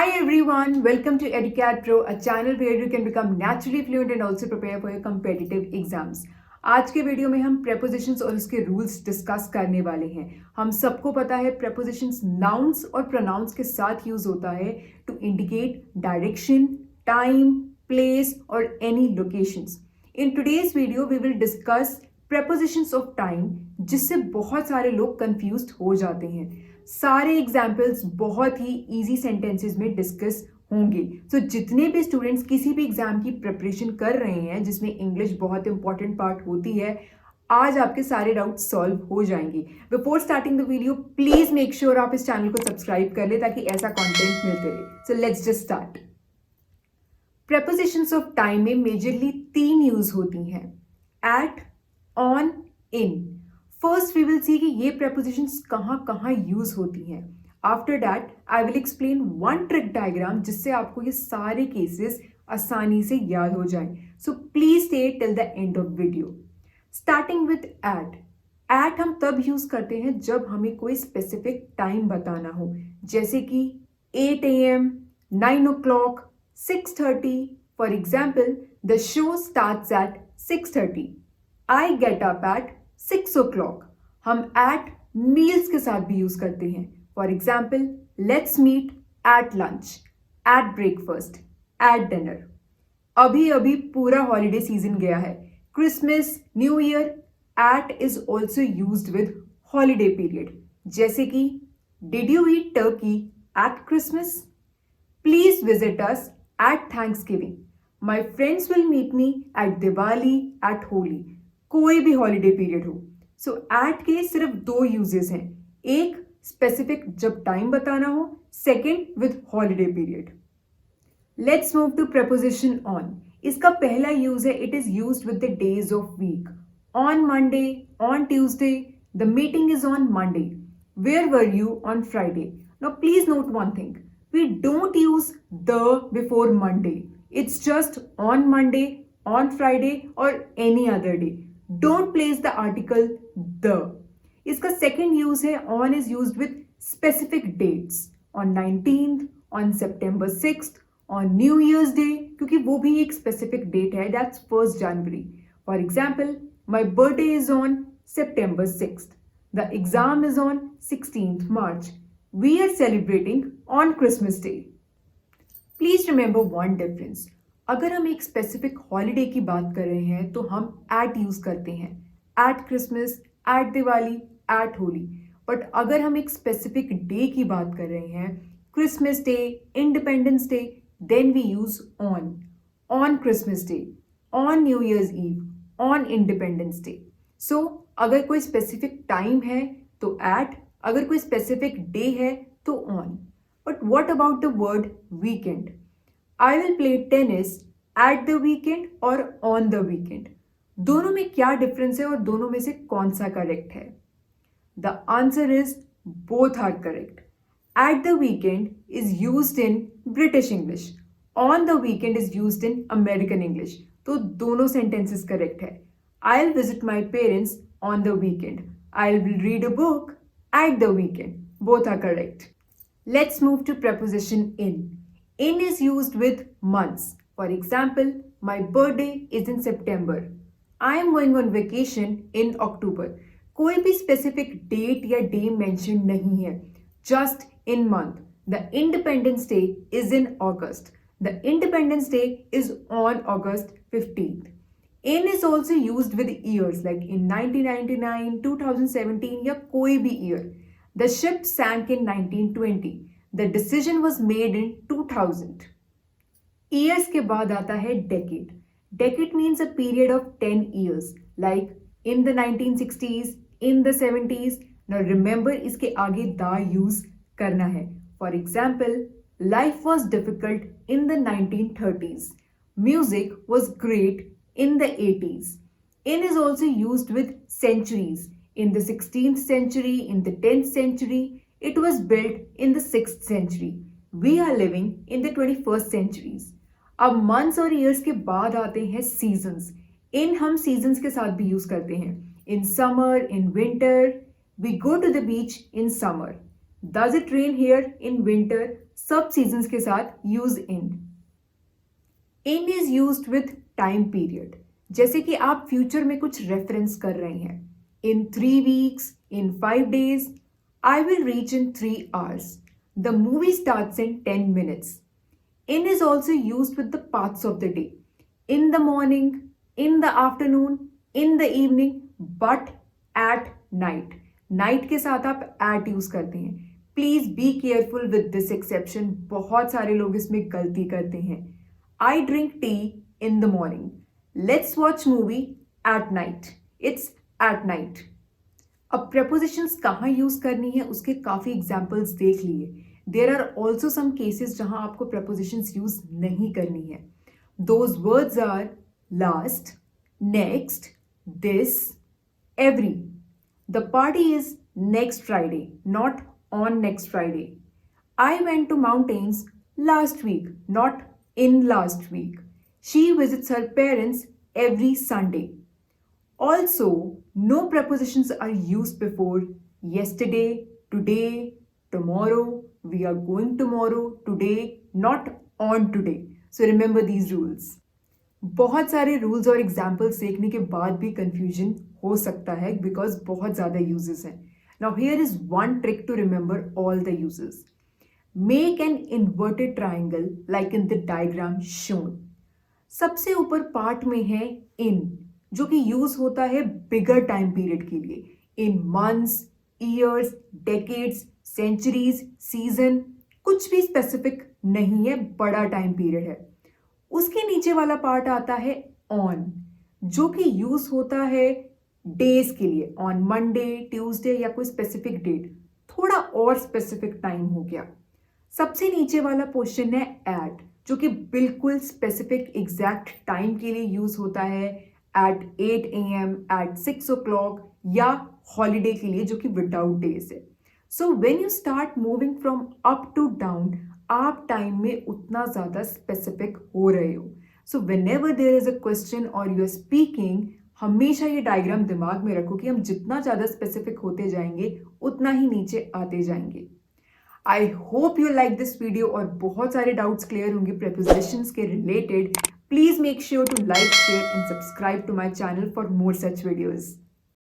Hi everyone, welcome to EduCat Pro, a channel where you can become naturally fluent and also prepare for your competitive exams. आज के video में हम prepositions और उसके rules discuss करने वाले हैं। हम सबको पता है prepositions nouns और pronouns के साथ यूज होता है to indicate direction, time, place or any locations. In today's video we will discuss prepositions of time, जिससे बहुत सारे लोग confused हो जाते हैं। सारे एग्जाम्पल्स बहुत ही इजी सेंटेंसेस में डिस्कस होंगे। सो जितने भी स्टूडेंट्स किसी भी एग्जाम की प्रिपरेशन कर रहे हैं जिसमें इंग्लिश बहुत इंपॉर्टेंट पार्ट होती है, आज आपके सारे डाउट सॉल्व हो जाएंगे। Before starting the video please make sure आप इस चैनल को सब्सक्राइब कर ले ताकि ऐसा कंटेंट मिलते रहे। So let's just start. Prepositions of time में मेजरली 3 यूज होती हैं, at, on, in. First we will see कि ये prepositions कहाँ यूज होती हैं। After that I will explain one trick diagram जिससे आपको ये सारे केसेस आसानी से याद हो जाए। So please stay till the end of video. Starting with at. At हम तब यूज करते हैं जब हमें कोई स्पेसिफिक टाइम बताना हो, जैसे कि 8 AM, 9 o'clock, 6:30। For example, the show starts at 6:30। I get up at 6 o'clock। हम एट मील्स के साथ भी यूज करते हैं। For example, let's meet at lunch, at breakfast, at dinner. अभी अभी पूरा हॉलीडे सीजन गया है, Christmas, new year. At is also used with holiday period, जैसे कि did you eat turkey at Christmas? Please visit us at Thanksgiving. My friends will meet me at Diwali, at Holi. कोई भी holiday period हो। सो eight के सिर्फ 2 uses हैं, एक specific जब टाइम बताना हो, second with holiday period. Let's move to preposition on. इसका पहला यूज है, it is used with the days of week. On Monday, on Tuesday, the meeting is on Monday. Where were you on Friday? Now please note one thing, we don't use the before Monday. It's just on Monday, on Friday or any other day. Don't place the article the. इसका second use है, on is used with specific dates. On 19th, on September 6th, on New Year's Day, क्योंकि वो भी एक specific date है, that's 1st January. For example, my birthday is on September 6th. The exam is on 16th March. We are celebrating on Christmas Day. Please remember one difference. अगर हम एक specific holiday की बात कर रहे हैं तो हम एट यूज करते हैं, at Christmas, at Diwali, at Holi. But अगर हम एक स्पेसिफिक डे की बात कर रहे हैं, Christmas day, independence day, then we use on Christmas day, on new year's eve, on independence day. So अगर कोई स्पेसिफिक टाइम है तो एट, अगर कोई स्पेसिफिक डे है तो on. But what about the word weekend? I will play tennis eight the weekend और on the weekend. दोनों में क्या डिफरेंस है और दोनों में से कौन सा करेक्ट है? The answer is both are correct. At the weekend is used in British English, on the weekend is used in American English. तो दोनों सेंटेंसेस करेक्ट है। I will visit my parents on the weekend, I will read a book at the weekend. Both are correct. Let's move to preposition in. In is used with months. For example, my birthday is in September. I am going on vacation in October. कोई भी specific date या day mentioned नहीं है, just in month. The Independence Day is in August. The Independence Day is on August 15th. In is also used with years like in 1999, 2017 या कोई भी year. The ship sank in 1920. The decision was made in 2000. Years के बाद आता है decade. Decade means a period of 10 years like in the 1960s, in the 70s. Now remember इसके आगे the use करना है. For example, life was difficult in the 1930s. Music was great in the 80s. In is also used with centuries. In the 16th century, in the 10th century, it was built in the 6th century. We are living in the 21st centuries. अब months और years के बाद आते हैं seasons. In हम seasons के साथ भी use करते हैं. In summer, in winter, we go to the beach in summer. Does it rain here in winter, सब सीजन्स के साथ use in is used with time period, जैसे कि आप फ्यूचर में कुछ रेफरेंस कर रहे हैं. इन 3 weeks, in 5 days, I will reach in 3 hours. The movie starts in 10 minutes. In is also used with the parts of the day. In the morning, in the afternoon, in the evening, but at night. Night के साथ आप at use करते हैं. Please be careful with this exception. बहुत सारे लोग इसमें गलती करते हैं. I drink tea in the morning. Let's watch movie at night. It's at night. अब prepositions कहाँ यूज करनी है उसके काफी एग्जाम्पल्स देख लिए. There are also some cases जहां आपको prepositions यूज नहीं करनी है. Those words are last, next, this, every. The party is next Friday, not on next Friday. I went to mountains last week, not in last week. She visits her parents every Sunday. Also, no prepositions are used before yesterday, today, tomorrow, we are going tomorrow, today, not on today. So remember these rules. बहुत सारे rules और examples देखने के बाद भी confusion हो सकता है बिकॉज बहुत ज़्यादा यूजेस हैं. Now here is one trick to remember all the uses. Make an inverted triangle like in the diagram shown. सबसे ऊपर पार्ट में है इन, जो कि यूज होता है बिगर टाइम पीरियड के लिए. In months, years, decades, centuries, season, कुछ भी स्पेसिफिक नहीं है, बड़ा टाइम पीरियड है. उसके नीचे वाला पार्ट आता है ऑन, जो कि यूज होता है डेज के लिए. ऑन मंडे, ट्यूसडे या कोई स्पेसिफिक डेट. थोड़ा और स्पेसिफिक टाइम हो गया. सबसे नीचे वाला पोर्शन है एट, जो कि बिल्कुल स्पेसिफिक एग्जैक्ट टाइम के लिए यूज होता है. एट 8 AM, एट 6 o'clock या हॉलीडे के लिए जो कि विदाउट डेज है. So when you start moving from up to down, आप टाइम में उतना ज़्यादा स्पेसिफिक हो रहे हो. So whenever there is a question और यू आर स्पीकिंग, हमेशा ये डायग्राम दिमाग में रखो कि हम जितना ज़्यादा स्पेसिफिक होते जाएंगे उतना ही नीचे आते जाएंगे. I hope you like this video और बहुत सारे डाउट्स क्लियर होंगे prepositions के related. Please make sure to like, share and subscribe to my channel for more such videos.